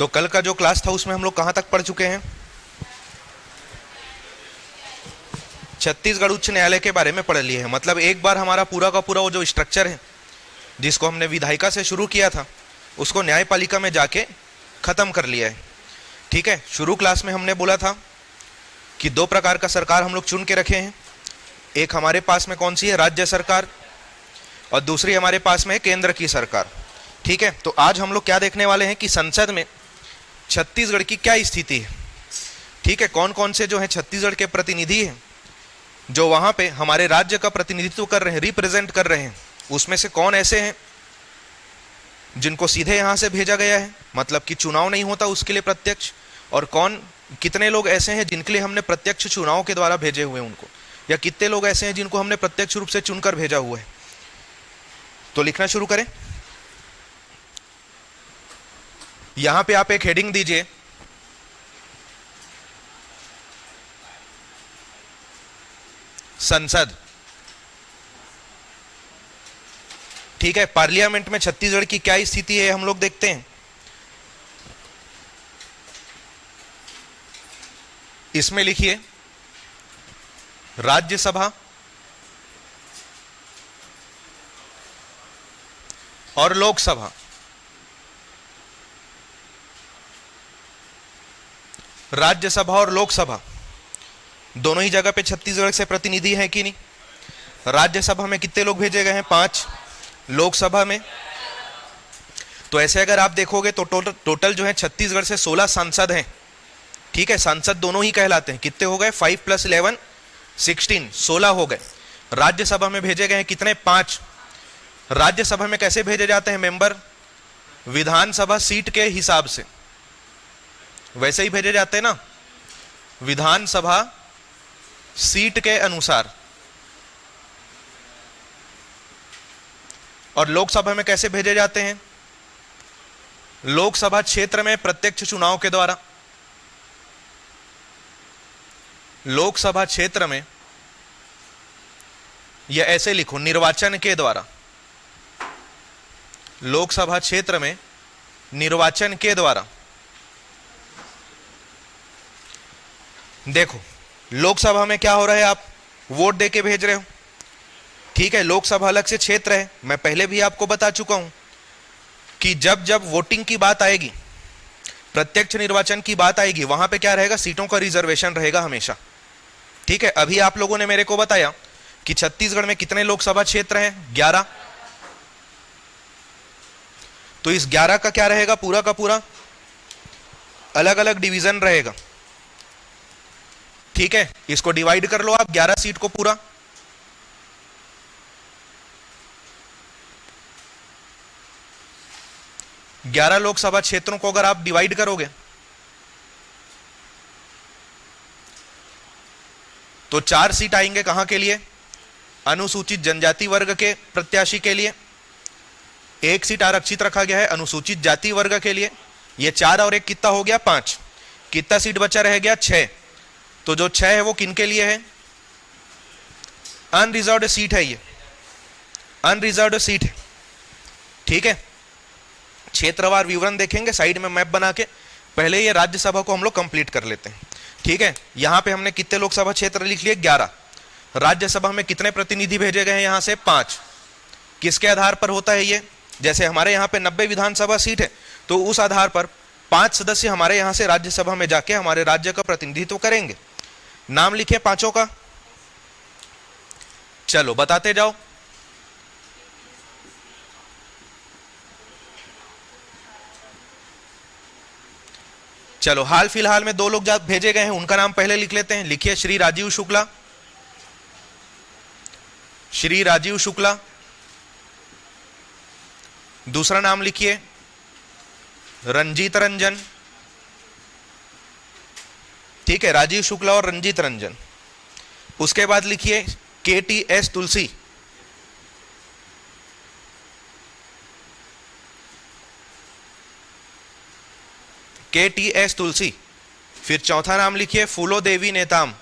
तो कल का जो क्लास था उसमें हम लोग कहां तक पढ़ चुके हैं? छत्तीसगढ़ उच्च न्यायालय के बारे में पढ़ लिए हैं। मतलब एक बार हमारा पूरा का पूरा वो जो स्ट्रक्चर है जिसको हमने विधायिका से शुरू किया था उसको न्यायपालिका में जाके खत्म कर लिया है। ठीक है, शुरू क्लास में हमने बोला था कि दो प्रकार का सरकार हम लोग चुन के रखे हैं। एक हमारे पास में कौन सी है? राज्य सरकार, और दूसरी हमारे पास में है केंद्र की सरकार। ठीक है, तो आज हम लोग क्या देखने वाले हैं कि संसद में छत्तीसगढ़ की क्या स्थिति है। ठीक है, कौन कौन से जो है छत्तीसगढ़ के प्रतिनिधि हैं जो वहां पे हमारे राज्य का प्रतिनिधित्व कर रहे हैं, रिप्रेजेंट कर रहे हैं। उसमें से कौन ऐसे हैं जिनको सीधे यहां से भेजा गया है, मतलब कि चुनाव नहीं होता उसके लिए प्रत्यक्ष, और कितने लोग ऐसे हैं जिनके लिए हमने प्रत्यक्ष चुनाव के द्वारा भेजे हुए हैं उनको, या कितने लोग ऐसे हैं जिनको हमने प्रत्यक्ष रूप से चुनकर भेजा हुआ है। तो लिखना शुरू करें। यहां पे आप एक हेडिंग दीजिए, संसद। ठीक है, पार्लियामेंट में छत्तीसगढ़ की क्या स्थिति है हम लोग देखते हैं। इसमें लिखिए राज्यसभा और लोकसभा। राज्यसभा और लोकसभा दोनों ही जगह पे छत्तीसगढ़ से प्रतिनिधि हैं कि नहीं? राज्यसभा में कितने लोग भेजे गए हैं? 5। लोकसभा में तो ऐसे अगर आप देखोगे तो टोटल जो है छत्तीसगढ़ से 16 सांसद हैं। ठीक है, सांसद दोनों ही कहलाते हैं। कितने हो गए? 5 + 11 16, 16 हो गए। राज्यसभा में भेजे गए हैं कितने? 5। राज्यसभा में कैसे भेजे जाते हैं मेंबर? विधानसभा सीट के हिसाब से वैसे ही भेजे जाते हैं ना, विधानसभा सीट के अनुसार। और लोकसभा में कैसे भेजे जाते हैं? लोकसभा क्षेत्र में प्रत्यक्ष चुनाव के द्वारा। लोकसभा क्षेत्र में या ऐसे लिखो, निर्वाचन के द्वारा। लोकसभा क्षेत्र में निर्वाचन के द्वारा। देखो लोकसभा में क्या हो रहा है, आप वोट देके भेज रहे हो। ठीक है, लोकसभा अलग से क्षेत्र है। मैं पहले भी आपको बता चुका हूं कि जब जब वोटिंग की बात आएगी, प्रत्यक्ष निर्वाचन की बात आएगी, वहां पे क्या रहेगा? सीटों का रिजर्वेशन रहेगा हमेशा। ठीक है, अभी आप लोगों ने मेरे को बताया कि छत्तीसगढ़ में कितने लोकसभा क्षेत्र हैं? 11। तो इस 11 का क्या रहेगा? पूरा का पूरा अलग अलग डिवीजन रहेगा। ठीक है, इसको डिवाइड कर लो आप 11 सीट को पूरा। ग्यारह लोकसभा क्षेत्रों को अगर आप डिवाइड करोगे तो 4 सीट आएंगे कहां के लिए? अनुसूचित जनजाति वर्ग के प्रत्याशी के लिए। 1 सीट आरक्षित रखा गया है अनुसूचित जाति वर्ग के लिए। ये 4 और 1 कितना हो गया? 5। कितना सीट बचा रह गया? 6। तो जो 6 है वो किन के लिए है? अनरिजर्व्ड सीट है। ये अनरिजर्व्ड सीट है। ठीक है, क्षेत्रवार विवरण देखेंगे साइड में मैप बना के। पहले ये राज्यसभा को हम लोग कंप्लीट कर लेते हैं। ठीक है, यहां पे हमने कितने लोकसभा क्षेत्र लिख लिए? 11। राज्यसभा में कितने प्रतिनिधि भेजे गए हैं? यहां से 5। किसके आधार पर होता है ये? जैसे हमारे यहाँ पे 90 विधानसभा सीट है तो उस आधार पर 5 सदस्य हमारे यहां से राज्यसभा में जाके हमारे राज्य का प्रतिनिधित्व करेंगे। नाम लिखे 5 का। चलो बताते जाओ। चलो हाल फिलहाल में 2 लोग भेजे गए हैं, उनका नाम पहले लिख लेते हैं। लिखिए श्री राजीव शुक्ला। श्री राजीव शुक्ला। दूसरा नाम लिखिए रंजीत रंजन। ठीक है, राजीव शुक्ला और रंजीत रंजन। उसके बाद लिखिए KTS तुलसी। KTS तुलसी। फिर चौथा नाम लिखिए फूलो देवी नेताम।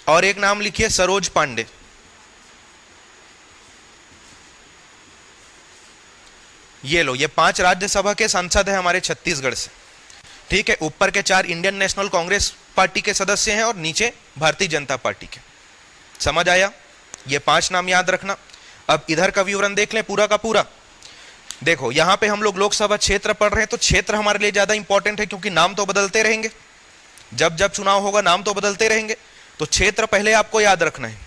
और एक नाम लिखिए सरोज पांडे। ये लो, ये 5 राज्यसभा के सांसद है हमारे छत्तीसगढ़ से, ठीक है। ऊपर के 4 इंडियन नेशनल कांग्रेस पार्टी के सदस्य हैं और नीचे भारतीय जनता पार्टी के। समझ आया? ये 5 नाम याद रखना। अब इधर का विवरण देख लें पूरा का पूरा। देखो यहां पे हम लोग लोकसभा क्षेत्र पढ़ रहे हैं, तो क्षेत्र हमारे लिए ज्यादा इंपॉर्टेंट है क्योंकि नाम तो बदलते रहेंगे, जब जब चुनाव होगा नाम तो बदलते रहेंगे, तो क्षेत्र पहले आपको याद रखना है।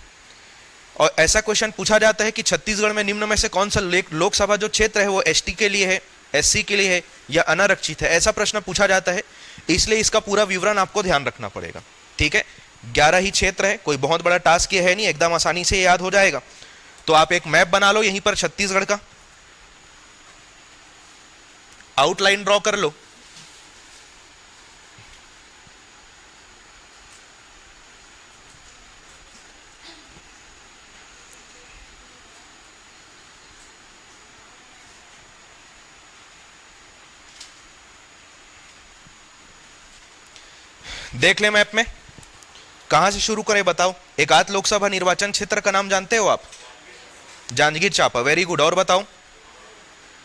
और ऐसा क्वेश्चन पूछा जाता है कि छत्तीसगढ़ में निम्न में से कौन सा लोकसभा जो क्षेत्र है वो एसटी के लिए है, एससी के लिए है या अनारक्षित है, ऐसा प्रश्न पूछा जाता है। इसलिए इसका पूरा विवरण आपको ध्यान रखना पड़ेगा, ठीक है। 11 ही क्षेत्र है, कोई बहुत बड़ा टास्क ये है नहीं, एकदम आसानी से याद हो जाएगा। तो आप एक मैप बना लो यहीं पर छत्तीसगढ़ का, आउटलाइन ड्रॉ कर लो। देख ले मैप में, कहां से शुरू करें बताओ। एक आध लोकसभा निर्वाचन क्षेत्र का नाम जानते हो आप? Janjgir Champa, very good. और बताओ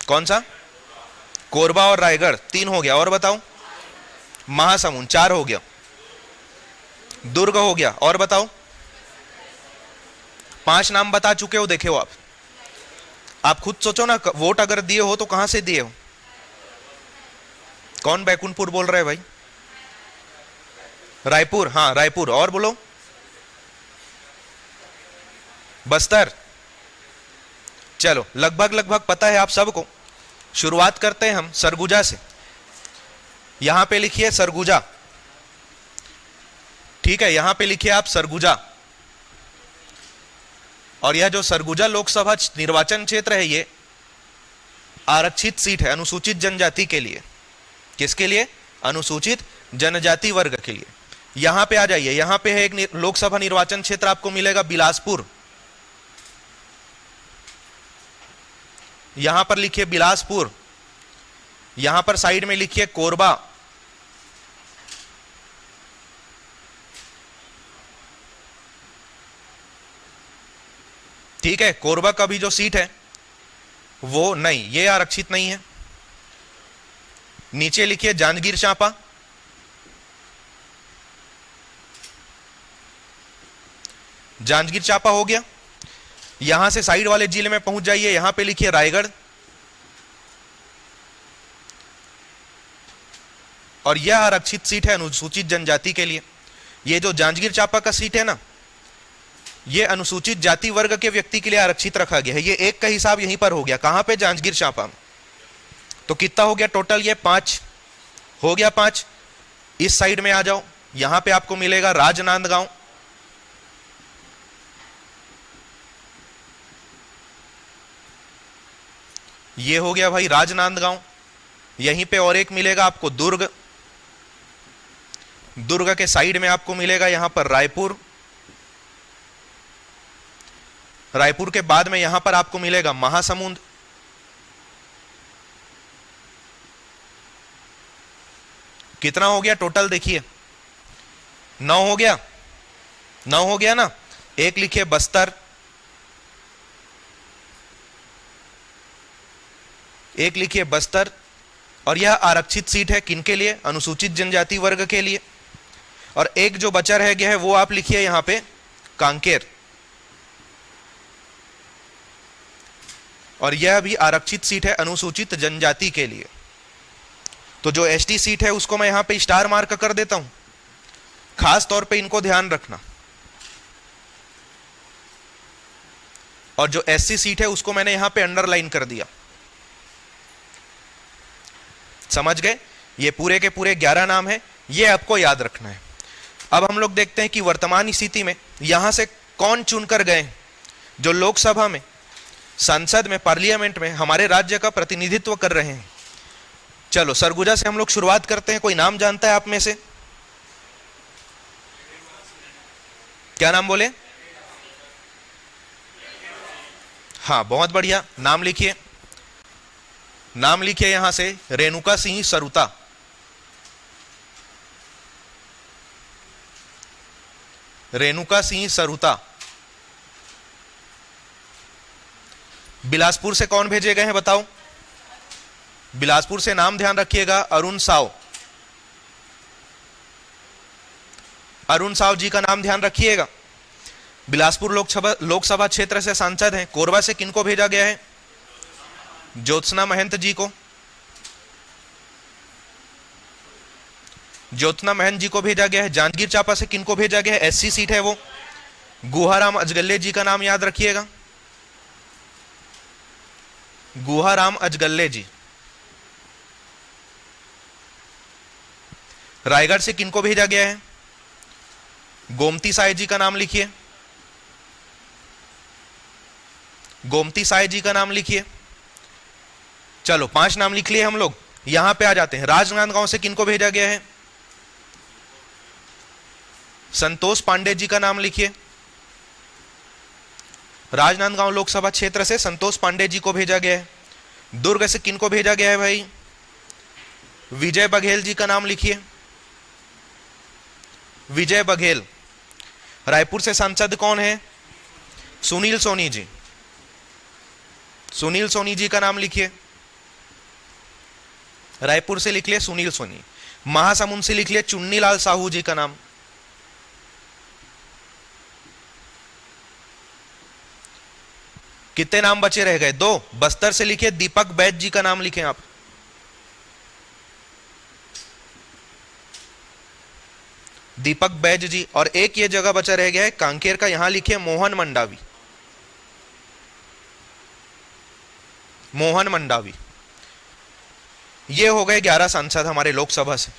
कौन सा? कोरबा और रायगढ़, 3 हो गया। और बताओ? महासमुंद, 4 हो गया। दुर्ग हो गया। और बताओ? 5 नाम बता चुके हो, देखे हो आप खुद सोचो ना, वोट अगर दिए हो तो कहां से दिए हो? कौन बैकुंठपुर बोल रहे हैं भाई? रायपुर, हाँ रायपुर। और बोलो? बस्तर। चलो लगभग लगभग पता है आप सबको। शुरुआत करते हैं हम सरगुजा से। यहां पे लिखिए सरगुजा, ठीक है, यहां पे लिखिए आप सरगुजा। और यह जो सरगुजा लोकसभा निर्वाचन क्षेत्र है ये आरक्षित सीट है अनुसूचित जनजाति के लिए। किसके लिए? अनुसूचित जनजाति वर्ग के लिए। यहां पे आ जाइए, यहां पे है एक लोकसभा निर्वाचन क्षेत्र आपको मिलेगा बिलासपुर। यहां पर लिखिए बिलासपुर, यहां पर साइड में लिखिए कोरबा, ठीक है। कोरबा का भी जो सीट है वो नहीं, ये आरक्षित नहीं है। नीचे लिखिए जांजगीर चांपा, जांजगीर चांपा हो गया। यहां से साइड वाले जिले में पहुंच जाइए, यहां पे लिखिए रायगढ़, और यह आरक्षित सीट है अनुसूचित जनजाति के लिए। ये जो जांजगीर चांपा का सीट है ना, यह अनुसूचित जाति वर्ग के व्यक्ति के लिए आरक्षित रखा गया है। ये एक का हिसाब यहीं पर हो गया, कहां पे? जांजगीर चांपा में। तो कितना हो गया टोटल? ये 5 हो गया। 5 इस साइड में आ जाओ, यहां पे आपको मिलेगा राजनांदगांव, ये हो गया भाई राजनांदगांव। यहीं पे और एक मिलेगा आपको दुर्ग, दुर्ग के साइड में आपको मिलेगा यहां पर रायपुर, रायपुर के बाद में यहां पर आपको मिलेगा महासमुंद, कितना हो गया टोटल? देखिए 9 हो गया, 9 हो गया ना। एक लिखिए बस्तर, एक लिखिए बस्तर, और यह आरक्षित सीट है किनके लिए? अनुसूचित जनजाति वर्ग के लिए। और एक जो बचा रह गया है वो आप लिखिए यहां पे कांकेर, और यह भी आरक्षित सीट है अनुसूचित जनजाति के लिए। तो जो एसटी सीट है उसको मैं यहां पे स्टार मार्क कर देता हूं, खास तौर पे इनको ध्यान रखना। और जो एससी सीट है उसको मैंने यहां पे अंडरलाइन कर दिया। समझ गए? ये पूरे के पूरे 11 नाम है, ये आपको याद रखना है। अब हम लोग देखते हैं कि वर्तमान स्थिति में यहां से कौन चुनकर गए जो लोकसभा में, संसद में, पार्लियामेंट में हमारे राज्य का प्रतिनिधित्व कर रहे हैं। चलो सरगुजा से हम लोग शुरुआत करते हैं। कोई नाम जानता है आप में से? क्या नाम बोले? हाँ बहुत बढ़िया, नाम लिखिए। नाम लिखिए यहां से रेणुका सिंह सरुता। रेणुका सिंह सरुता। बिलासपुर से कौन भेजे गए हैं बताओ? बिलासपुर से नाम ध्यान रखिएगा, अरुण साव। अरुण साव जी का नाम ध्यान रखिएगा। बिलासपुर लोकसभा क्षेत्र से सांसद हैं। कोरबा से किनको भेजा गया है? ज्योत्सना महंत जी को। ज्योत्सना महंत जी को भेजा गया है। जांजगीर चांपा से किनको भेजा गया है? एससी सीट है वो। गुहाराम अजगल्ले जी का नाम याद रखिएगा, गुहाराम अजगल्ले जी। रायगढ़ से किनको भेजा गया है? गोमती साय जी का नाम लिखिए, गोमती साय जी का नाम लिखिए। चलो 5 नाम लिख लिए हम लोग। यहां पे आ जाते हैं। राजनांदगांव से किनको भेजा गया है? संतोष पांडे जी का नाम लिखिए। राजनांदगांव लोकसभा क्षेत्र से संतोष पांडे जी को भेजा गया है। दुर्ग से किनको भेजा गया है भाई? विजय बघेल जी का नाम लिखिए, विजय बघेल। रायपुर से सांसद कौन है? सुनील सोनी जी, सुनील सोनी जी का नाम लिखिए। रायपुर से लिख लिए सुनील सोनी। महासमुंद से लिख लिए चुन्नीलाल साहू जी का नाम। कितने नाम बचे रह गए? 2। बस्तर से लिखिए दीपक बैद जी का नाम लिखें आप। दीपक बैज जी। और एक ये जगह बचा रह गया है कांकेर का, यहां लिखिए मोहन मंडावी, मोहन मंडावी। ये हो गए 11 सांसद हमारे लोकसभा से।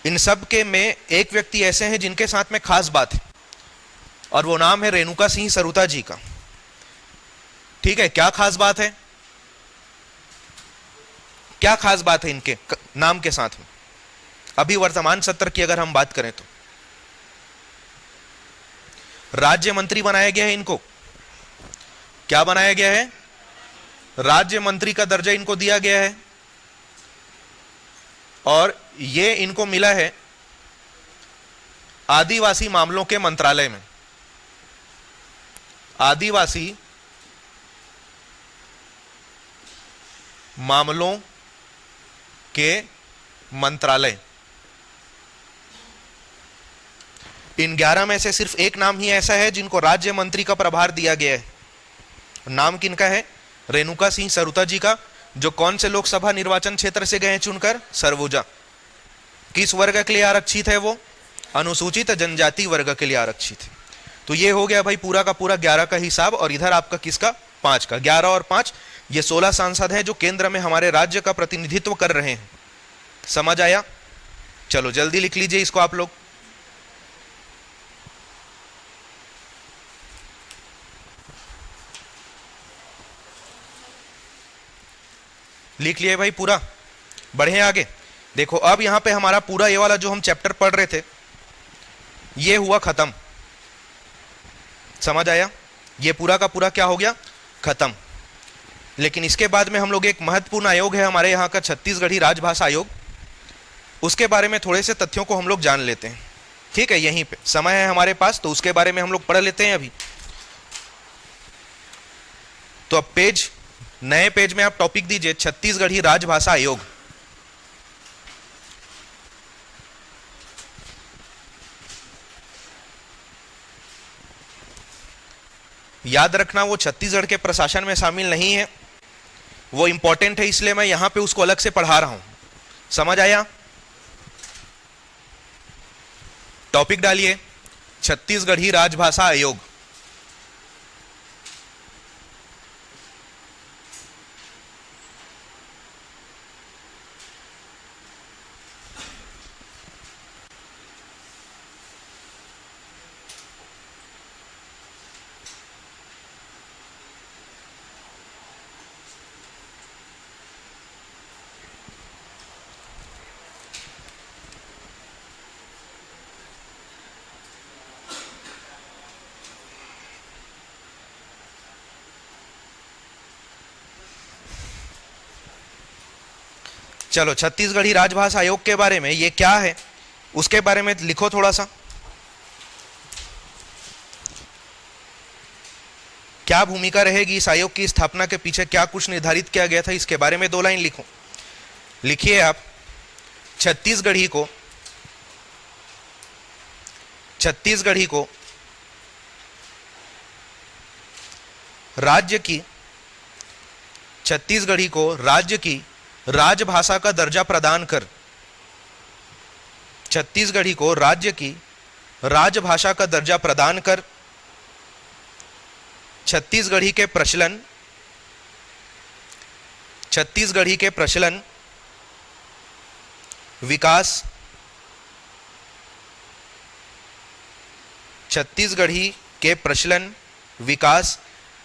इन सब के में एक व्यक्ति ऐसे हैं जिनके साथ में खास बात है, और वो नाम है रेणुका सिंह सरुता जी का। ठीक है, क्या खास बात है? क्या खास बात है इनके नाम के साथ में? अभी वर्तमान सत्र की अगर हम बात करें तो राज्य मंत्री बनाया गया है इनको। क्या बनाया गया है? राज्य मंत्री का दर्जा इनको दिया गया है, और ये इनको मिला है आदिवासी मामलों के मंत्रालय में। आदिवासी मामलों के मंत्रालय। इन 11 में से सिर्फ एक नाम ही ऐसा है जिनको राज्य मंत्री का प्रभार दिया गया है। नाम किनका है? रेणुका सिंह सरुता जी का, जो कौन से लोकसभा निर्वाचन क्षेत्र से गए चुनकर? सरगुजा। किस वर्ग के लिए आरक्षित है वो? अनुसूचित जनजाति वर्ग के लिए आरक्षित है। तो ये हो गया भाई पूरा का पूरा 11 का हिसाब। और इधर आपका किसका? 5 का। 11 और 5 ये 16 सांसद हैं जो केंद्र में हमारे राज्य का प्रतिनिधित्व कर रहे हैं। समझ आया? चलो जल्दी लिख लीजिए इसको आप लोग। लिख लिए भाई पूरा? बढ़े आगे। देखो अब यहां पे हमारा पूरा ये वाला जो हम चैप्टर पढ़ रहे थे ये हुआ खत्म। समझ आया? ये पूरा का पूरा क्या हो गया? खत्म। लेकिन इसके बाद में हम लोग एक महत्वपूर्ण आयोग है हमारे यहाँ का, छत्तीसगढ़ी राजभाषा आयोग। उसके बारे में थोड़े से तथ्यों को हम लोग जान लेते हैं। ठीक है, यहीं पे समय है हमारे पास तो उसके बारे में हम लोग पढ़ लेते हैं अभी। तो अब नए पेज में आप टॉपिक दीजिए छत्तीसगढ़ी राजभाषा आयोग। याद रखना वो छत्तीसगढ़ के प्रशासन में शामिल नहीं है, वो इंपॉर्टेंट है, इसलिए मैं यहां पे उसको अलग से पढ़ा रहा हूं। समझ आया? टॉपिक डालिए छत्तीसगढ़ी राजभाषा आयोग। चलो छत्तीसगढ़ी राजभाषा आयोग के बारे में ये क्या है उसके बारे में लिखो थोड़ा सा। क्या भूमिका रहेगी इस आयोग की स्थापना के पीछे, क्या कुछ निर्धारित किया गया था, इसके बारे में 2 लाइन लिखो। लिखिए आप, छत्तीसगढ़ी को राज्य की राजभाषा का दर्जा प्रदान कर, छत्तीसगढ़ी को राज्य की राजभाषा का दर्जा प्रदान कर, छत्तीसगढ़ी के प्रचलन, विकास, छत्तीसगढ़ी के प्रचलन, विकास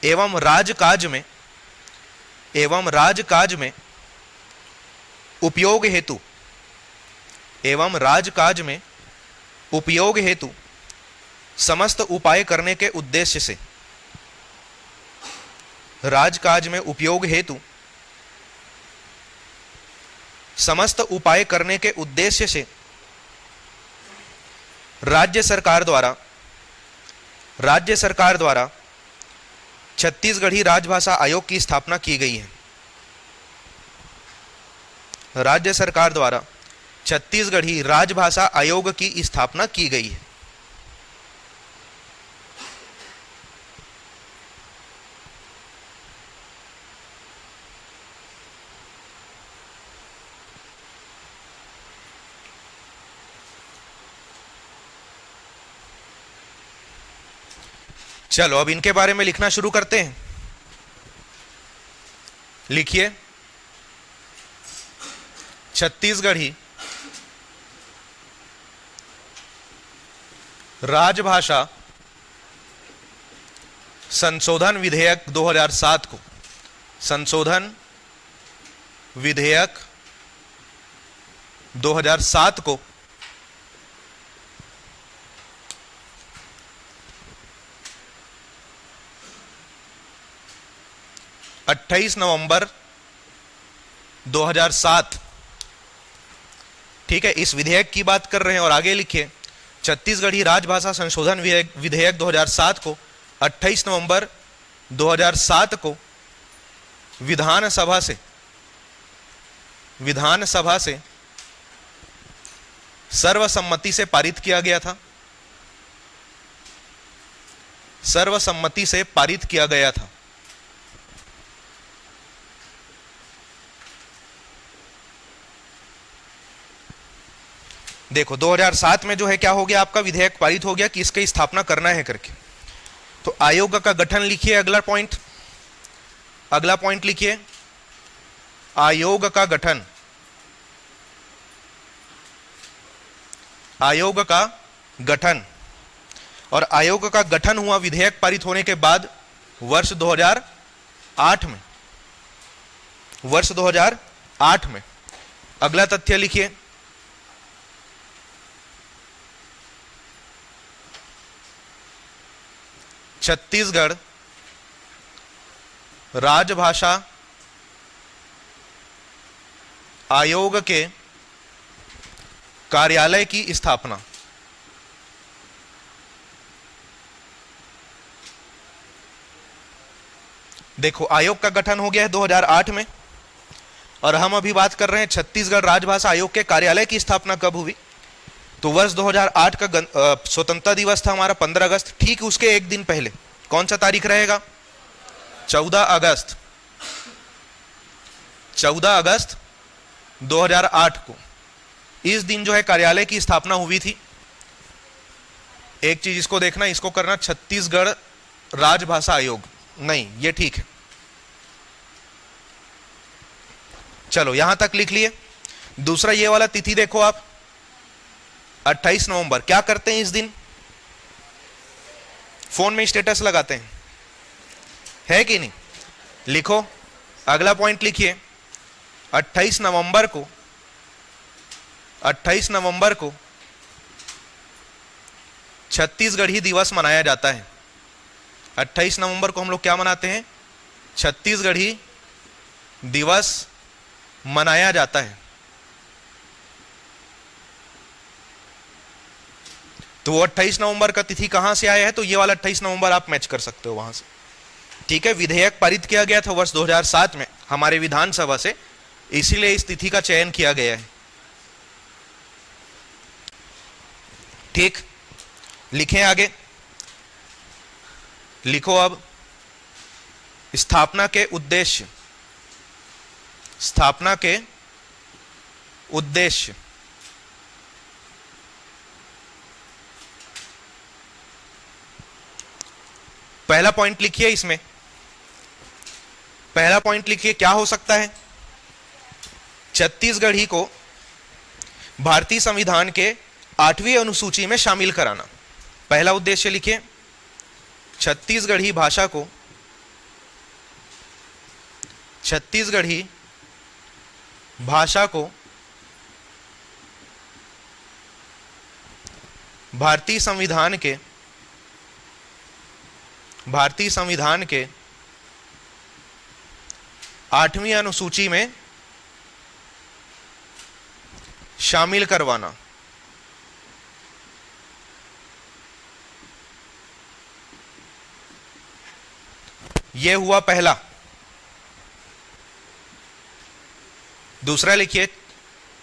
एवं राजकाज में उपयोग हेतु समस्त उपाय करने के उद्देश्य से, राजकाज में उपयोग हेतु समस्त उपाय करने के उद्देश्य से राज्य सरकार द्वारा छत्तीसगढ़ी राजभाषा आयोग की स्थापना की गई है। राज्य सरकार द्वारा छत्तीसगढ़ी राजभाषा आयोग की स्थापना की गई है। चलो अब इनके बारे में लिखना शुरू करते हैं। लिखिए, छत्तीसगढ़ी राजभाषा संशोधन विधेयक 2007 को, संशोधन विधेयक 2007 को 28 नवंबर 2007, ठीक है, इस विधेयक की बात कर रहे हैं। और आगे लिखिए, छत्तीसगढ़ी राजभाषा संशोधन विधेयक 2007 को 28 नवंबर 2007 को विधानसभा से सर्वसम्मति से पारित किया गया था। सर्वसम्मति से पारित किया गया था। देखो 2007 में जो है क्या हो गया, आपका विधेयक पारित हो गया कि इसकी स्थापना करना है करके। तो आयोग का गठन लिखिए। अगला पॉइंट लिखिए, आयोग का गठन। आयोग का गठन, और आयोग का गठन हुआ विधेयक पारित होने के बाद वर्ष 2008 में। अगला तथ्य लिखिए, छत्तीसगढ़ राजभाषा आयोग के कार्यालय की स्थापना। देखो आयोग का गठन हो गया है 2008 में, और हम अभी बात कर रहे हैं छत्तीसगढ़ राजभाषा आयोग के कार्यालय की स्थापना कब हुई। तो वर्ष 2008 का स्वतंत्रता दिवस था हमारा 15 अगस्त। ठीक उसके एक दिन पहले कौन सा तारीख रहेगा? 14 अगस्त 2008 को इस दिन जो है कार्यालय की स्थापना हुई थी। एक चीज इसको देखना, इसको करना छत्तीसगढ़ राजभाषा आयोग नहीं, ये ठीक है। चलो यहां तक लिख लिए। दूसरा ये वाला तिथि देखो आप, 28 नवंबर। क्या करते हैं इस दिन? फोन में स्टेटस लगाते हैं, है कि नहीं? लिखो, अगला पॉइंट लिखिए, 28 नवंबर को छत्तीसगढ़ी दिवस मनाया जाता है। 28 नवंबर को हम लोग क्या मनाते हैं? छत्तीसगढ़ी दिवस मनाया जाता है। तो वो 28 नवंबर का तिथि कहां से आया है? तो ये वाला 28 नवंबर आप मैच कर सकते हो वहां से। ठीक है, विधेयक पारित किया गया था वर्ष 2007 में हमारे विधानसभा से, इसीलिए इस तिथि का चयन किया गया है। ठीक, लिखें आगे, लिखो अब स्थापना के उद्देश्य। स्थापना के उद्देश्य। पहला पॉइंट लिखिए, इसमें पहला पॉइंट लिखिए, क्या हो सकता है? छत्तीसगढ़ी को भारतीय संविधान के 8वीं अनुसूची में शामिल कराना। पहला उद्देश्य लिखिए, छत्तीसगढ़ी भाषा को, छत्तीसगढ़ी भाषा को भारतीय संविधान के 8वीं अनुसूची में शामिल करवाना। यह हुआ पहला। दूसरा लिखिए,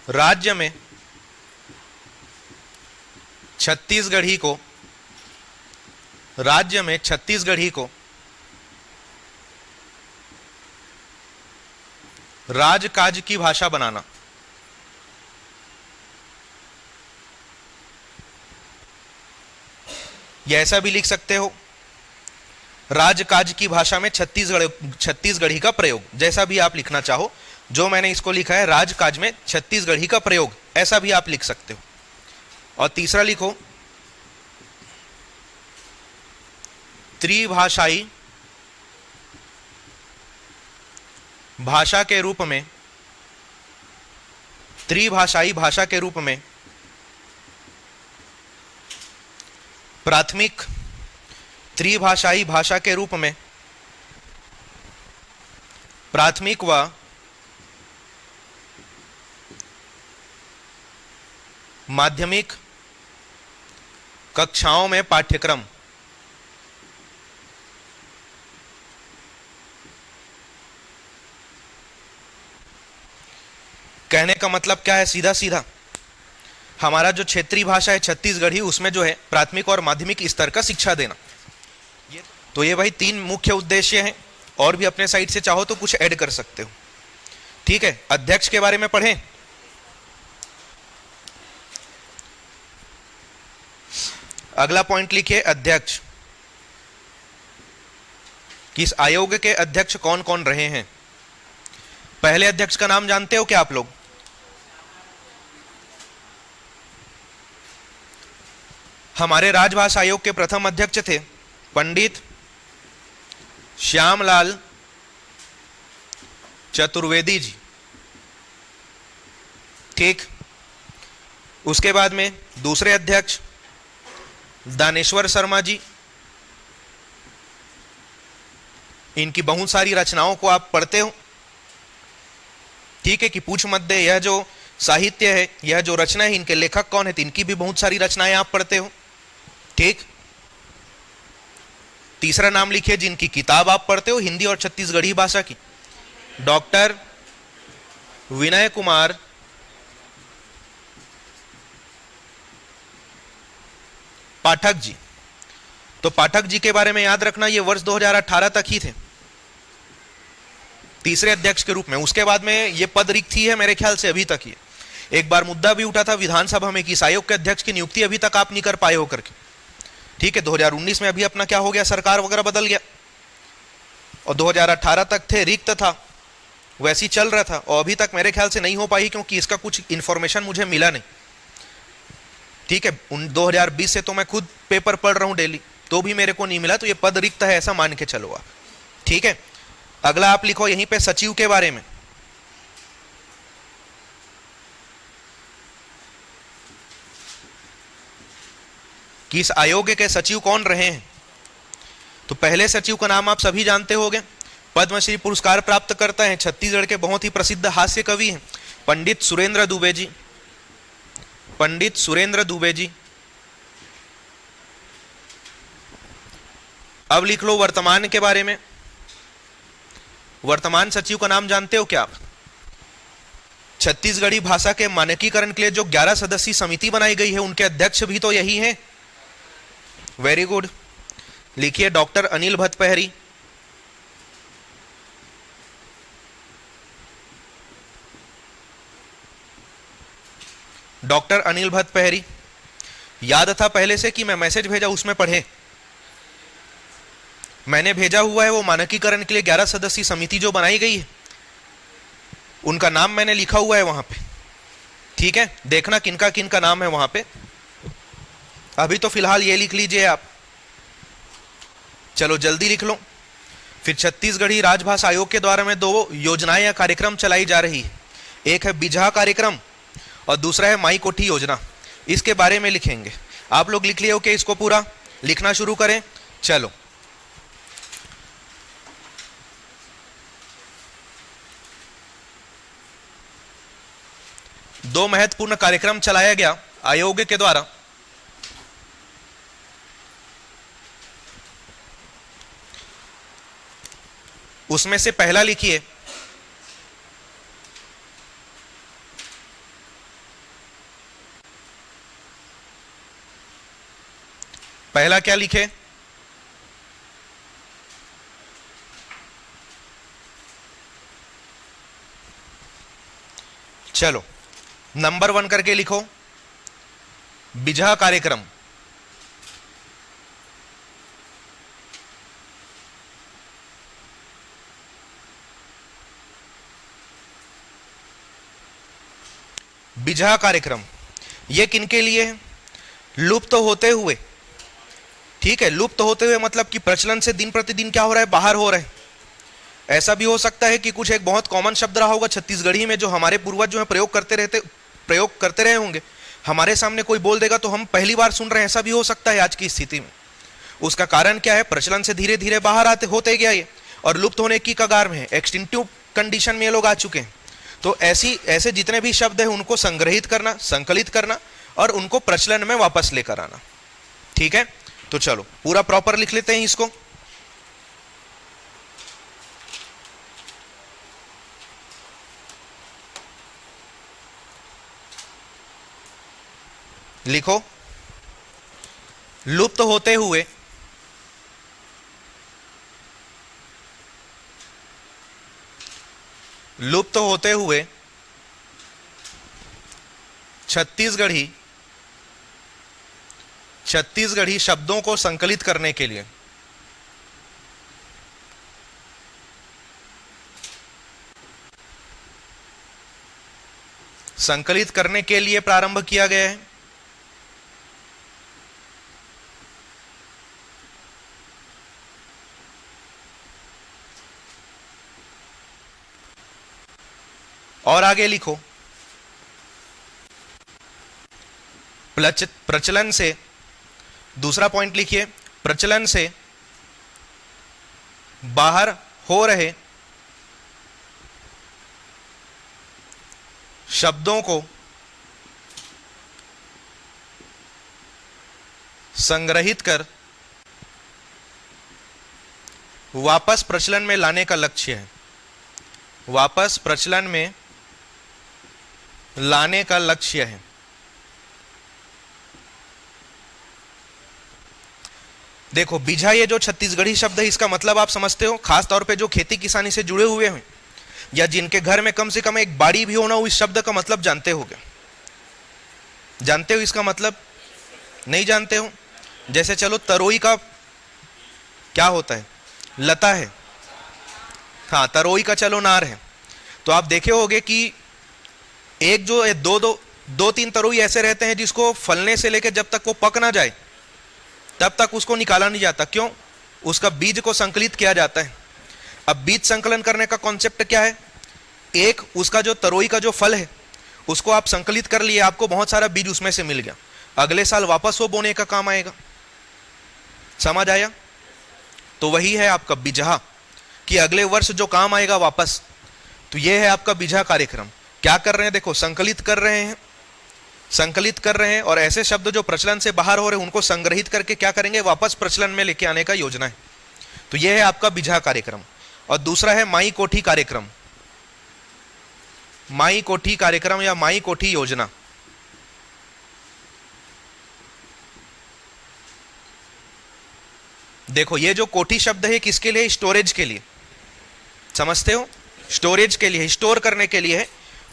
राज्य में छत्तीसगढ़ी को, राज्य में छत्तीसगढ़ी को राजकाज की भाषा बनाना। या ऐसा भी लिख सकते हो, राजकाज की भाषा में छत्तीसगढ़ी का प्रयोग, जैसा भी आप लिखना चाहो। जो मैंने इसको लिखा है राजकाज में छत्तीसगढ़ी का प्रयोग, ऐसा भी आप लिख सकते हो। और तीसरा लिखो, त्रिभाषाई भाषा के रूप में, त्रिभाषाई भाषा के रूप में प्राथमिक, त्रिभाषाई भाषा के रूप में प्राथमिक व माध्यमिक कक्षाओं में पाठ्यक्रम। कहने का मतलब क्या है? सीधा सीधा हमारा जो क्षेत्रीय भाषा है छत्तीसगढ़ी, उसमें जो है प्राथमिक और माध्यमिक स्तर का शिक्षा देना। तो ये भाई 3 मुख्य उद्देश्य हैं, और भी अपने साइड से चाहो तो कुछ ऐड कर सकते हो। ठीक है, अध्यक्ष के बारे में पढ़ें। अगला पॉइंट लिखिए, अध्यक्ष। किस आयोग के अध्यक्ष कौन कौन रहे हैं? पहले अध्यक्ष का नाम जानते हो क्या आप लोग? हमारे राजभाषा आयोग के प्रथम अध्यक्ष थे पंडित श्यामलाल चतुर्वेदी जी। ठीक, उसके बाद में दूसरे अध्यक्ष दानेश्वर शर्मा जी। इनकी बहुत सारी रचनाओं को आप पढ़ते हो। ठीक है, कि पूछ मत दे, यह जो साहित्य है, यह जो रचना है, इनके लेखक कौन है, तो इनकी भी बहुत सारी रचनाएं आप पढ़ते हो। ठीक, तीसरा नाम लिखिए जिनकी किताब आप पढ़ते हो हिंदी और छत्तीसगढ़ी भाषा की, डॉक्टर विनय कुमार पाठक जी। तो पाठक जी के बारे में याद रखना, ये वर्ष 2018 तक ही थे तीसरे अध्यक्ष के रूप में। उसके बाद में ये पद रिक्त ही है मेरे ख्याल से अभी तक ही। एक बार मुद्दा भी उठा था विधानसभा में कि इस आयोग के अध्यक्ष की नियुक्ति अभी तक आप नहीं कर पाए हो करके। ठीक है, 2019 में अभी अपना क्या हो गया, सरकार वगैरह बदल गया, और 2018 तक थे, रिक्त था, वैसे ही चल रहा था, और अभी तक मेरे ख्याल से नहीं हो पाई, क्योंकि इसका कुछ इंफॉर्मेशन मुझे मिला नहीं। ठीक है, 2020 से तो मैं खुद पेपर पढ़ रहा हूं डेली, तो भी मेरे को नहीं मिला, तो ये पद रिक्त है ऐसा मान के चलो आप। ठीक है, अगला आप लिखो यहीं पे सचिव के बारे में। कि इस आयोग के सचिव कौन रहे हैं? तो पहले सचिव का नाम आप सभी जानते होंगे, पद्मश्री पुरस्कार प्राप्त करता है, छत्तीसगढ़ के बहुत ही प्रसिद्ध हास्य कवि हैं, पंडित सुरेंद्र दुबे जी। पंडित सुरेंद्र दुबे जी। अब लिख लो वर्तमान के बारे में। वर्तमान सचिव का नाम जानते हो क्या आप? छत्तीसगढ़ी भाषा के मानकीकरण के लिए जो 11 सदस्यीय समिति बनाई गई है, उनके अध्यक्ष भी तो यही हैं। वेरी गुड, लिखिए डॉक्टर अनिल भतपहरी। डॉक्टर अनिल भतपहरी, याद था पहले से कि मैं मैसेज भेजा उसमें पढ़े? मैंने भेजा हुआ है वो मानकीकरण के लिए 11 सदस्यीय समिति जो बनाई गई है, उनका नाम मैंने लिखा हुआ है वहां पे। ठीक है, देखना किनका किनका नाम है वहां पे। अभी तो फिलहाल ये लिख लीजिए आप, चलो जल्दी लिख लो। फिर छत्तीसगढ़ी राजभाषा आयोग के द्वारा में 2 योजनाएं या कार्यक्रम चलाई जा रही है। एक है बिजहा कार्यक्रम और दूसरा है माई कोठी योजना। इसके बारे में लिखेंगे। आप लोग लिख लिए हो कि इसको पूरा लिखना शुरू करें? चलो, दो महत्वपूर्ण कार्यक्रम चलाया गया आयोग के द्वारा। उसमें से पहला लिखिए, पहला क्या लिखे? चलो नंबर 1 करके लिखो, बिजहा कार्यक्रम। बिजहा कार्यक्रम ये किनके लिए है? लुप्त होते हुए, ठीक है, लुप्त होते हुए मतलब कि प्रचलन से दिन प्रतिदिन क्या हो रहा है, बाहर हो रहा है। ऐसा भी हो सकता है कि कुछ एक बहुत कॉमन शब्द रहा होगा छत्तीसगढ़ी में, जो हमारे पूर्वज जो है प्रयोग करते रहे होंगे, हमारे सामने कोई बोल देगा तो हम पहली बार सुन रहे हैं, ऐसा भी हो सकता है आज की स्थिति में। उसका कारण क्या है? प्रचलन से धीरे धीरे बाहर होते गया ये, और लुप्त होने की कगार में है, एक्सटिंक्टिव कंडीशन में ये लोग आ चुके हैं। तो ऐसे जितने भी शब्द हैं उनको संग्रहित करना, संकलित करना और उनको प्रचलन में वापस लेकर आना। ठीक है, तो चलो पूरा प्रॉपर लिख लेते हैं इसको। लिखो, लुप्त होते हुए छत्तीसगढ़ी शब्दों को संकलित करने के लिए प्रारंभ किया गया है। और आगे लिखो, प्रचलन से, दूसरा पॉइंट लिखिए, प्रचलन से बाहर हो रहे शब्दों को संग्रहित कर वापस प्रचलन में लाने का लक्ष्य है। वापस प्रचलन में लाने का लक्ष्य है। देखो, बिजहा ये जो छत्तीसगढ़ी शब्द है, इसका मतलब आप समझते हो, खास तौर पे जो खेती किसानी से जुड़े हुए हैं या जिनके घर में कम से कम एक बाड़ी भी होना, इस शब्द का मतलब जानते होगे। जानते हो इसका मतलब? नहीं जानते हो? जैसे चलो, तरोई का क्या होता है? लता है। हाँ, तरोई का चलो नार है। तो आप देखे होगे कि एक जो है, दो तीन तरोई ऐसे रहते हैं जिसको फलने से लेकर जब तक वो पक ना जाए तब तक उसको निकाला नहीं जाता। क्यों? उसका बीज को संकलित किया जाता है। अब बीज संकलन करने का कॉन्सेप्ट क्या है? एक उसका जो तरोई का जो फल है उसको आप संकलित कर लिए, आपको बहुत सारा बीज उसमें से मिल गया, अगले साल वापस वो बोने का काम आएगा। समझ आया? तो वही है आपका बिजहा, कि अगले वर्ष जो काम आएगा वापस। तो ये है आपका बिजहा कार्यक्रम। क्या कर रहे हैं? देखो, संकलित कर रहे हैं और ऐसे शब्द जो प्रचलन से बाहर हो रहे हैं उनको संग्रहित करके क्या करेंगे? वापस प्रचलन में लेके आने का योजना है। तो यह है आपका बिजहा कार्यक्रम। और दूसरा है माई कोठी कार्यक्रम, माई कोठी कार्यक्रम या माई कोठी योजना। देखो ये जो कोठी शब्द है किसके लिए? स्टोरेज के लिए, समझते हो? स्टोरेज के लिए, स्टोर करने के लिए है।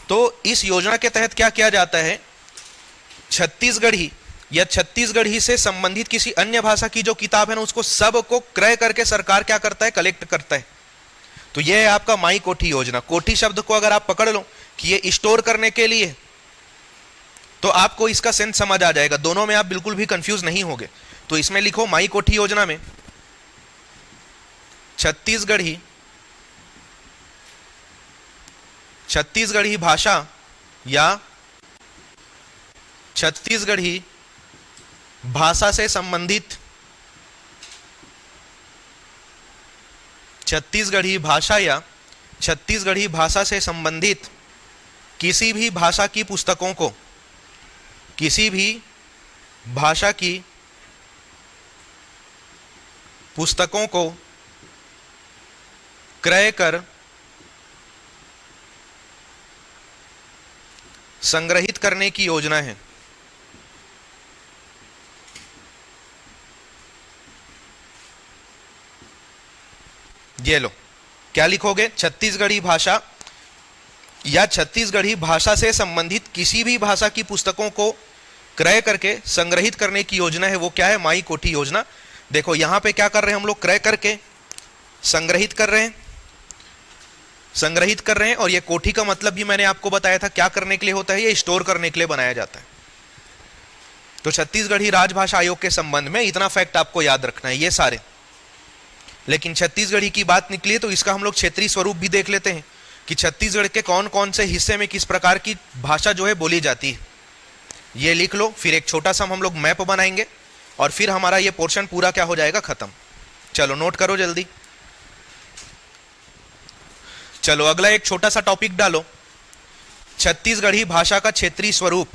तो इस योजना के तहत क्या किया जाता है, छत्तीसगढ़ी या छत्तीसगढ़ी से संबंधित किसी अन्य भाषा की जो किताब है ना, उसको सबको क्रय करके सरकार क्या करता है? कलेक्ट करता है। तो यह है आपका माई कोठी योजना। कोठी शब्द को अगर आप पकड़ लो कि ये स्टोर करने के लिए, तो आपको इसका सेंस समझ आ जाएगा, दोनों में आप बिल्कुल भी कंफ्यूज नहीं होगे। तो इसमें लिखो माई कोठी योजना में छत्तीसगढ़ी भाषा या छत्तीसगढ़ी भाषा से संबंधित, छत्तीसगढ़ी भाषा या छत्तीसगढ़ी भाषा से संबंधित किसी भी भाषा की पुस्तकों को, किसी भी भाषा की पुस्तकों को क्रय कर संग्रहित करने की योजना है। ये लो, क्या लिखोगे? छत्तीसगढ़ी भाषा या छत्तीसगढ़ी भाषा से संबंधित किसी भी भाषा की पुस्तकों को क्रय करके संग्रहित करने की योजना है। वो क्या है? माई कोठी योजना। देखो यहां पे क्या कर रहे हैं हम लोग? क्रय करके संग्रहित कर रहे हैं, संग्रहित कर रहे हैं। और ये कोठी का मतलब भी मैंने आपको बताया था क्या करने के लिए होता है, ये स्टोर करने के लिए बनाया जाता है। तो छत्तीसगढ़ी राजभाषा आयोग के संबंध में इतना फैक्ट आपको याद रखना है, ये सारे। लेकिन छत्तीसगढ़ी की बात निकली है तो इसका हम लोग क्षेत्रीय स्वरूप भी देख लेते हैं कि छत्तीसगढ़ के कौन कौन से हिस्से में किस प्रकार की भाषा जो है बोली जाती है। ये लिख लो, फिर एक छोटा सा हम लोग मैप बनाएंगे और फिर हमारा ये पोर्शन पूरा क्या हो जाएगा? खत्म। चलो नोट करो जल्दी। चलो अगला एक छोटा सा टॉपिक डालो, छत्तीसगढ़ी भाषा का क्षेत्रीय स्वरूप।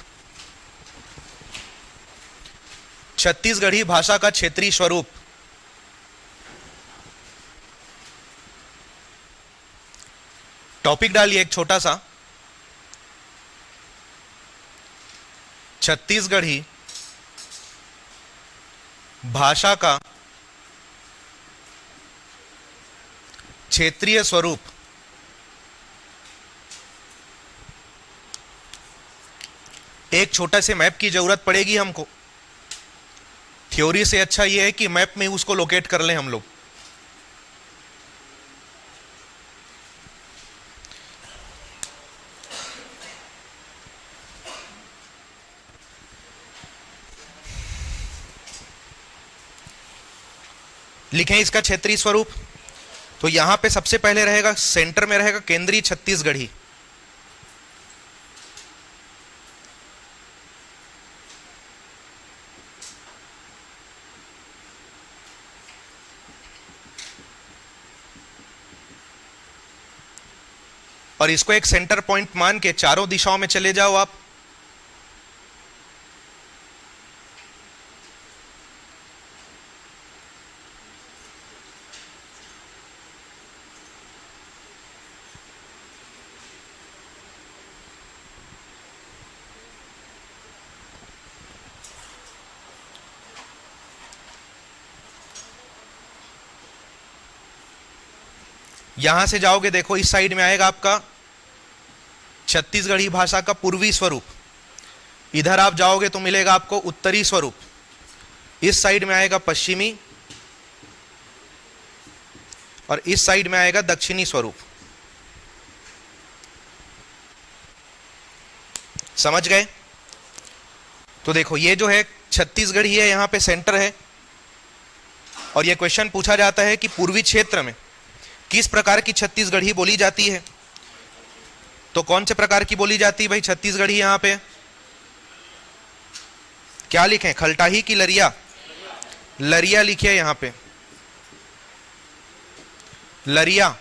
छत्तीसगढ़ी भाषा का क्षेत्रीय स्वरूप। टॉपिक डालिए एक छोटा सा, छत्तीसगढ़ी भाषा का क्षेत्रीय स्वरूप। एक छोटा से मैप की जरूरत पड़ेगी हमको। थ्योरी से अच्छा यह है कि मैप में उसको लोकेट कर लें हम लोग। लिखें इसका क्षेत्रीय स्वरूप। तो यहां पे सबसे पहले रहेगा, सेंटर में रहेगा केंद्रीय छत्तीसगढ़ी। और इसको एक सेंटर पॉइंट मान के चारों दिशाओं में चले जाओ आप। यहां से जाओगे, देखो इस साइड में आएगा आपका छत्तीसगढ़ी भाषा का पूर्वी स्वरूप। इधर आप जाओगे तो मिलेगा आपको उत्तरी स्वरूप। इस साइड में आएगा पश्चिमी और इस साइड में आएगा दक्षिणी स्वरूप। समझ गए? तो देखो ये जो है छत्तीसगढ़ी है, यहां पे सेंटर है। और ये क्वेश्चन पूछा जाता है कि पूर्वी क्षेत्र में किस प्रकार की छत्तीसगढ़ी बोली जाती है। तो कौन से प्रकार की बोली जाती है भाई छत्तीसगढ़ी? यहां पे क्या लिखें? खलटाही की लरिया? लरिया लिखिए यहां पे, लरिया।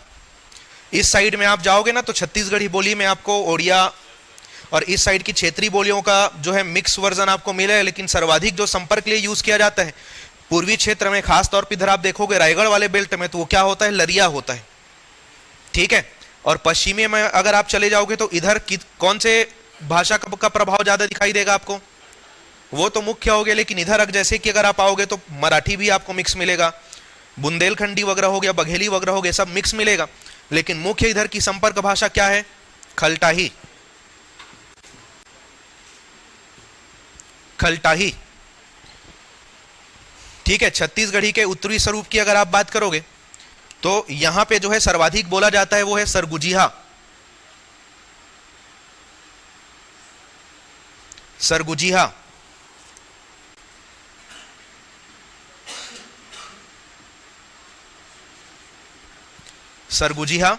इस साइड में आप जाओगे ना तो छत्तीसगढ़ी बोली में आपको ओडिया और इस साइड की क्षेत्रीय बोलियों का जो है मिक्स वर्जन आपको मिलेगा। लेकिन सर्वाधिक जो संपर्क के लिए यूज किया जाता है पूर्वी क्षेत्र में, खास तौर पर इधर आप देखोगे रायगढ़ वाले बेल्ट में, तो वो क्या होता है? लरिया होता है। ठीक है। और पश्चिमी में अगर आप चले जाओगे तो इधर कौन से भाषा का प्रभाव ज्यादा दिखाई देगा आपको? वो तो मुख्य हो गया, लेकिन इधर जैसे कि अगर आप आओगे तो मराठी भी आपको मिक्स मिलेगा, बुंदेलखंडी वगैरह हो गया, बघेली वगैरह हो गया, सब मिक्स मिलेगा। लेकिन मुख्य इधर की संपर्क भाषा क्या है? खलटाही। खलटाही, ठीक है। छत्तीसगढ़ी के उत्तरी स्वरूप की अगर आप बात करोगे तो यहां पे जो है सर्वाधिक बोला जाता है वो है सरगुजिहा। सरगुजिहा। सरगुजिहा।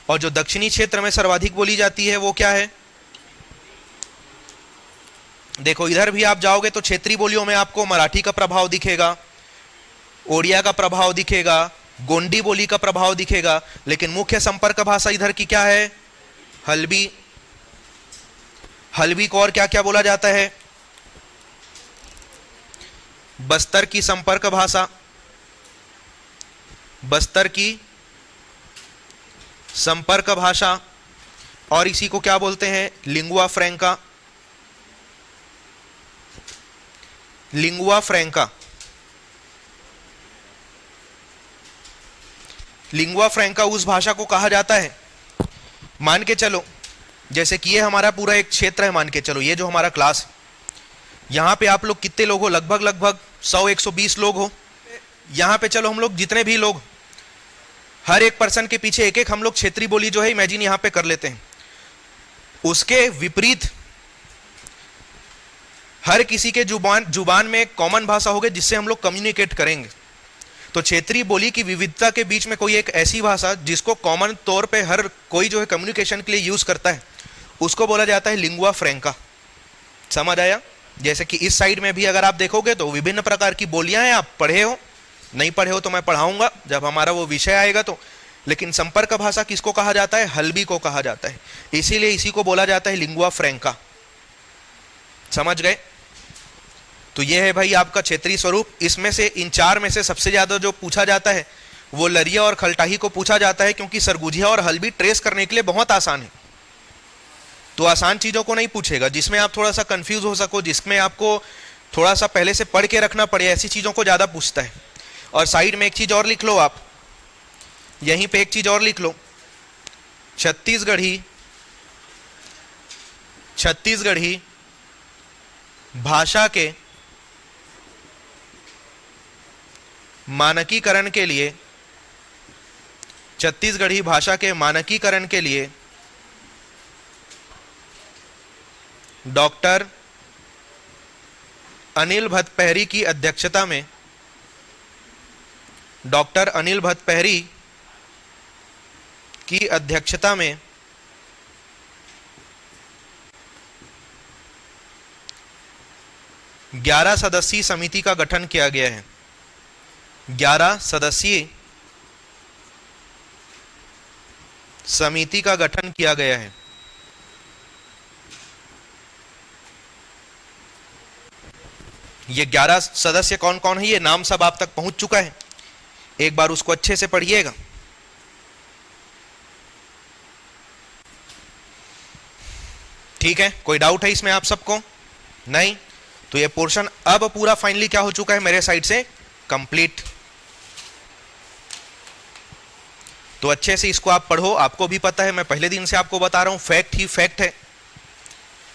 और जो दक्षिणी क्षेत्र में सर्वाधिक बोली जाती है वो क्या है? देखो इधर भी आप जाओगे तो क्षेत्रीय बोलियों में आपको मराठी का प्रभाव दिखेगा, ओडिया का प्रभाव दिखेगा, गोंडी बोली का प्रभाव दिखेगा, लेकिन मुख्य संपर्क भाषा इधर की क्या है? हल्बी। हल्बी को और क्या क्या बोला जाता है? बस्तर की संपर्क भाषा। बस्तर की संपर्क भाषा। और इसी को क्या बोलते हैं? लिंगुआ फ्रैंका। लिंगुआ फ्रैंका। लिंगुआ फ्रैंका उस भाषा को कहा जाता है, मान के चलो जैसे कि ये हमारा पूरा एक क्षेत्र है, मान के चलो ये जो हमारा क्लास, यहां पे आप लोग कितने लोग हो? लगभग 100-120 लोग हो। यहां पे चलो हम लोग जितने भी लोग, हर एक पर्सन के पीछे एक एक हम लोग क्षेत्रीय बोली जो है इमेजिन यहां पे कर लेते हैं। उसके विपरीत हर किसी के जुबान में कॉमन भाषा होगी जिससे हम लोग कम्युनिकेट करेंगे। तो क्षेत्रीय बोली की विविधता के बीच में कोई एक ऐसी भाषा जिसको कॉमन तौर पे हर कोई जो है कम्युनिकेशन के लिए यूज करता है, उसको बोला जाता है लिंगुआ फ्रैंका। समझ आया? जैसे कि इस साइड में भी अगर आप देखोगे तो विभिन्न प्रकार की बोलियां हैं। आप पढ़े हो, नहीं पढ़े हो तो मैं पढ़ाऊंगा जब हमारा वो विषय आएगा तो। लेकिन संपर्क भाषा किसको कहा जाता है? हल्बी को कहा जाता है, इसीलिए इसी को बोला जाता है लिंगुआ फ्रैंका। समझ गए? तो ये है भाई आपका क्षेत्रीय स्वरूप। इसमें से इन चार में से सबसे ज्यादा जो पूछा जाता है वो लरिया और खलटाही को पूछा जाता है, क्योंकि सरगुजिया और हल्बी ट्रेस करने के लिए बहुत आसान है। तो आसान चीजों को नहीं पूछेगा, जिसमें आप थोड़ा सा कंफ्यूज हो सको, जिसमें आपको थोड़ा सा पहले से पढ़ के रखना पड़े, ऐसी चीजों को ज्यादा पूछता है। और साइड में एक चीज और लिख लो आप, यहीं पे एक चीज और लिख लो, छत्तीसगढ़ी भाषा के मानकीकरण के लिए, छत्तीसगढ़ी भाषा के मानकीकरण के लिए डॉक्टर अनिल भतपहरी की अध्यक्षता में, डॉक्टर अनिल भतपहरी की अध्यक्षता में 11 सदस्यीय समिति का गठन किया गया है। 11 सदस्यीय समिति का गठन किया गया है। ये 11 सदस्य कौन कौन है, ये नाम सब आप तक पहुंच चुका है, एक बार उसको अच्छे से पढ़िएगा। ठीक है, कोई डाउट है इसमें आप सबको? नहीं? तो ये पोर्शन अब पूरा फाइनली क्या हो चुका है मेरे साइड से? कंप्लीट। तो अच्छे से इसको आप पढ़ो, आपको भी पता है, मैं पहले दिन से आपको बता रहा हूं, फैक्ट ही फैक्ट है।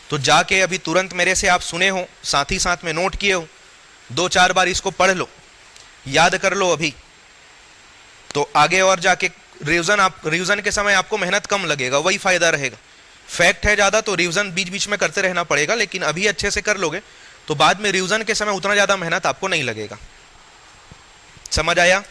तो जाके अभी तुरंत मेरे से आप सुने हो, साथ ही साथ में नोट किए हो, 2-4 बार इसको पढ़ लो, याद कर लो अभी, तो आगे और जाके रिवीजन के समय आपको मेहनत कम लगेगा, वही फायदा रहेगा। फैक्ट है ज्यादा तो रिवीजन बीच बीच में करते रहना पड़ेगा, लेकिन अभी अच्छे से कर लोगे तो बाद में रिवीजन के समय उतना ज्यादा मेहनत आपको नहीं लगेगा। समझ आया?